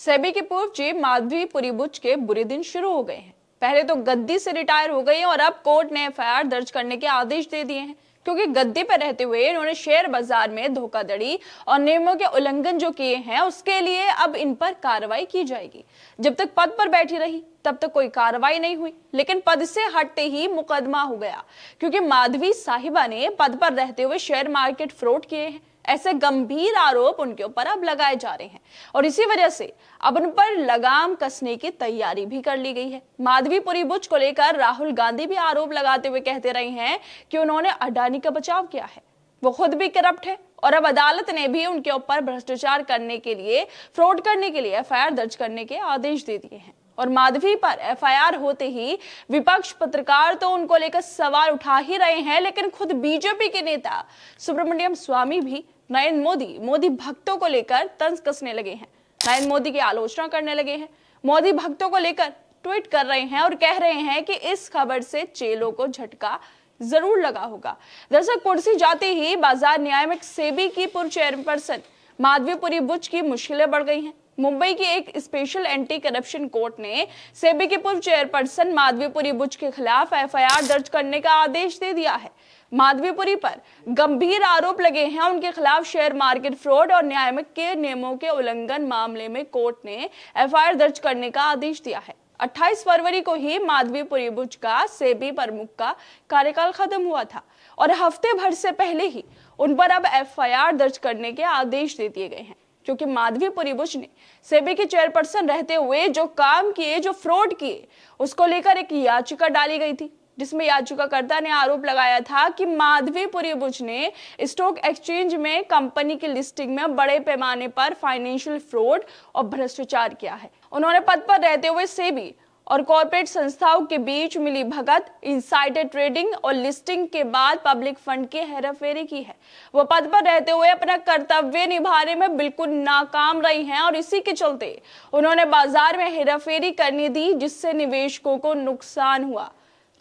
सेबी के पूर्व चीफ माधवी पुरीबुच के बुरे दिन शुरू हो गए हैं। पहले तो गद्दी से रिटायर हो गई और अब कोर्ट ने एफआईआर दर्ज करने के आदेश दे दिए हैं, क्योंकि गद्दी पर रहते हुए इन्होंने शेयर बाजार में धोखाधड़ी और नियमों के उल्लंघन जो किए हैं, उसके लिए अब इन पर कार्रवाई की जाएगी। जब तक पद पर बैठी रही तब तक कोई कार्रवाई नहीं हुई, लेकिन पद से हटते ही मुकदमा हो गया, क्योंकि माधवी साहिबा ने पद पर रहते हुए शेयर मार्केट फ्रॉड किए हैं। ऐसे गंभीर आरोप उनके ऊपर अब लगाए जा रहे हैं और इसी वजह से अब उन पर लगाम कसने की तैयारी भी कर ली गई है। माधवी पुरीबुच को लेकर राहुल गांधी भी आरोप लगाते हुए कहते रहे हैं कि उन्होंने अडानी का बचाव किया है, वो खुद भी करप्ट है और अब अदालत ने भी उनके ऊपर भ्रष्टाचार करने के लिए, फ्रॉड करने के लिए एफआईआर दर्ज करने के आदेश दे दिए हैं। और माधवी पर एफआईआर होते ही विपक्ष, पत्रकार तो उनको लेकर सवाल उठा ही रहे हैं, लेकिन खुद बीजेपी के नेता सुब्रमण्यम स्वामी भी नरेंद्र मोदी भक्तों को लेकर तंज कसने लगे हैं, नरेंद्र मोदी की आलोचना करने लगे हैं, मोदी भक्तों को लेकर ट्वीट कर रहे हैं और कह रहे हैं कि इस खबर से चेलों को झटका जरूर लगा होगा। दरअसल कुर्सी जाते ही बाजार न्याय सेबी की पूर्व चेयरपर्सन माधवी पुरीबुच की मुश्किलें बढ़ गई हैं। मुंबई की एक स्पेशल एंटी करप्शन कोर्ट ने सेबी की पूर्व चेयरपर्सन माधवी पुरीबुच के खिलाफ एफआईआर दर्ज करने का आदेश दे दिया है। माधवीपुरी पर गंभीर आरोप लगे हैं। उनके खिलाफ शेयर मार्केट फ्रॉड और न्यायिक के नियमों के उल्लंघन मामले में कोर्ट ने एफआईआर दर्ज करने का आदेश दिया है। 28 फरवरी को ही माधवी पुरीबुच का सेबी प्रमुख का कार्यकाल खत्म हुआ था और हफ्ते भर से पहले ही उन पर अब एफआईआर दर्ज करने के आदेश दे दिए गए हैं, क्योंकि माधवी पुरीबुच ने सेबी के चेयरपर्सन रहते हुए जो काम किए, जो फ्रॉड किए, उसको लेकर एक याचिका डाली गई थी, जिसमें याचिकाकर्ता ने आरोप लगाया था कि माधवी पुरीबुच ने स्टॉक एक्सचेंज में कंपनी की लिस्टिंग में बड़े पैमाने पर फाइनेंशियल फ्रॉड और भ्रष्टाचार किया है। उन्होंने पद पर रहते हुए सेबी और कॉर्पोरेट संस्थाओं के बीच मिली भगत, इनसाइडर ट्रेडिंग और लिस्टिंग के बाद पब्लिक फंड की हेराफेरी की है। वो पद पर रहते हुए अपना कर्तव्य निभाने में बिल्कुल नाकाम रही हैं और इसी के चलते उन्होंने बाजार में हेराफेरी करने दी, जिससे निवेशकों को नुकसान हुआ।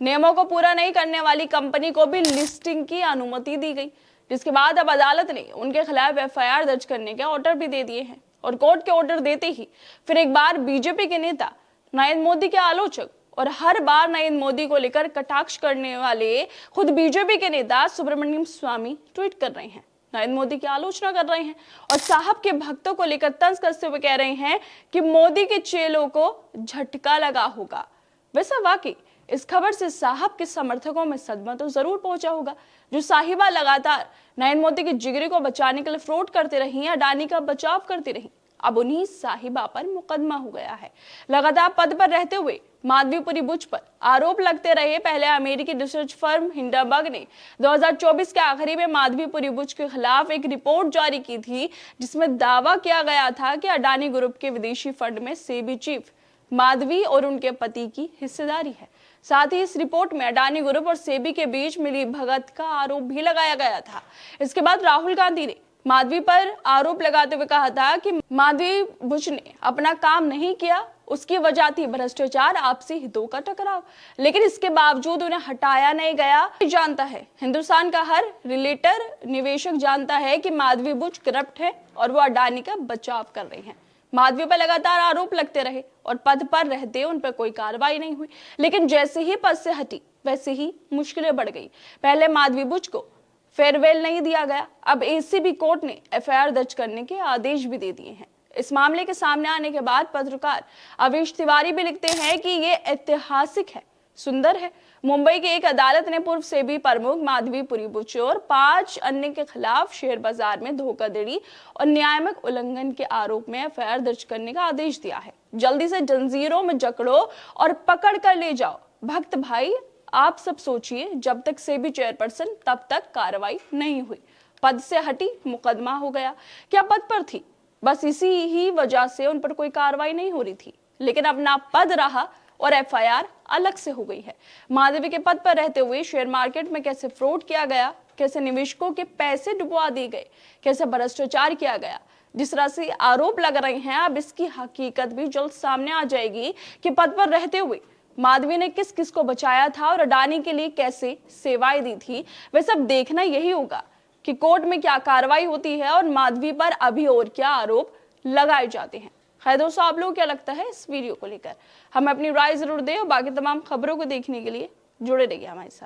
नियमों को पूरा नहीं करने वाली कंपनी को भी लिस्टिंग की अनुमति दी गई, जिसके बाद अब अदालत ने उनके खिलाफ एफआईआर दर्ज करने के ऑर्डर भी दे दिए हैं। और कोर्ट के ऑर्डर देते ही फिर एक बार बीजेपी के नेता, नरेंद्र मोदी के आलोचक और हर बार नरेंद्र मोदी को लेकर कटाक्ष करने वाले खुद बीजेपी के नेता सुब्रमण्यम स्वामी ट्वीट कर रहे हैं, नरेंद्र मोदी की आलोचना कर रहे हैं और साहब के भक्तों को लेकर तंज कसते हुए कह रहे हैं कि मोदी के चेलों को झटका लगा होगा। वैसे वाकई इस खबर से साहब के समर्थकों में सदमा तो जरूर पहुंचा होगा। जो साहिबा लगातार नरेंद्र मोदी की जिगरी को बचाने के लिए फ्रॉड करते रही, अडानी का बचाव करती रही, अब उन्हीं साहिबा पर मुकदमा हो गया है। लगातार पद पर रहते हुए माधवी पुरीबुच पर आरोप लगते रहे। पहले अमेरिकी रिसर्च फर्म हिंडरबर्ग ने 2024 के आखिरी में माधवी पुरीबुच के खिलाफ एक रिपोर्ट जारी की थी, जिसमें दावा किया गया था कि अडानी ग्रुप के विदेशी फंड में सेबी चीफ माधवी और उनके पति की हिस्सेदारी है। साथ ही इस रिपोर्ट में अडानी ग्रुप और सेबी के बीच मिली भगत का आरोप भी लगाया गया था। इसके बाद राहुल गांधी ने माधवी पर आरोप लगाते हुए कहा था कि माधवी पुरीबुच ने अपना काम नहीं किया, उसकी वजह थी भ्रष्टाचार, आपसी हितों का टकराव, लेकिन इसके बावजूद उन्हें हटाया नहीं गया। जानता है, हिंदुस्तान का हर रिलेटर निवेशक जानता है कि माधवी पुरीबुच करप्ट है और वो अडानी का बचाव कर रही हैं। माधवी पर लगातार आरोप लगते रहे और पद पर रहते उन पर कोई कार्रवाई नहीं हुई, लेकिन जैसे ही पद से हटी वैसे ही मुश्किलें बढ़ गई। पहले माधवी पुरीबुच को फेयरवेल नहीं दिया गया, अब एसीबी कोर्ट ने एफआईआर दर्ज करने के आदेश भी दे दिए हैं। इस मामले के सामने आने के बाद पत्रकार अवेश तिवारी भी लिखते हैं कि ये ऐतिहासिक है, सुंदर है। मुंबई की एक अदालत ने पूर्व सेबी प्रमुख माधवी पुरीबुच और 5 अन्य के खिलाफ शेयर बाजार में धोखाधड़ी और न्यायिक उल्लंघन के आरोप में एफआईआर दर्ज करने का आदेश दिया है। जल्दी से जंजीरों में जकड़ो और पकड़ कर ले जाओ। भक्त भाई, आप सब सोचिए, जब तक सेबी चेयरपर्सन तब तक कार्रवाई नहीं हुई, पद से हटी, मुकदमा हो गया। क्या पद पर थी, बस इसी ही वजह से उन पर कोई कार्रवाई नहीं हो रही थी, लेकिन अब ना पद रहा और एफआईआर अलग से हो गई है। माधवी के पद पर रहते हुए शेयर मार्केट में कैसे फ्रॉड किया गया, कैसे निवेशकों के पैसे डुबवा दिए गए, कैसे भ्रष्टाचार किया गया, जिस तरह से आरोप लग रहे हैं, अब इसकी हकीकत भी जल्द सामने आ जाएगी कि पद पर रहते हुए माधवी ने किस किस को बचाया था और अडानी के लिए कैसे सेवाएं दी थी। वे सब देखना यही होगा कि कोर्ट में क्या कार्रवाई होती है और माधवी पर अभी और क्या आरोप लगाए जाते हैं। खैर दोस्तों, आप लोगों को क्या लगता है इस वीडियो को लेकर? हमें अपनी राय जरूर दें और बाकी तमाम खबरों को देखने के लिए जुड़े रहिए हमारे साथ।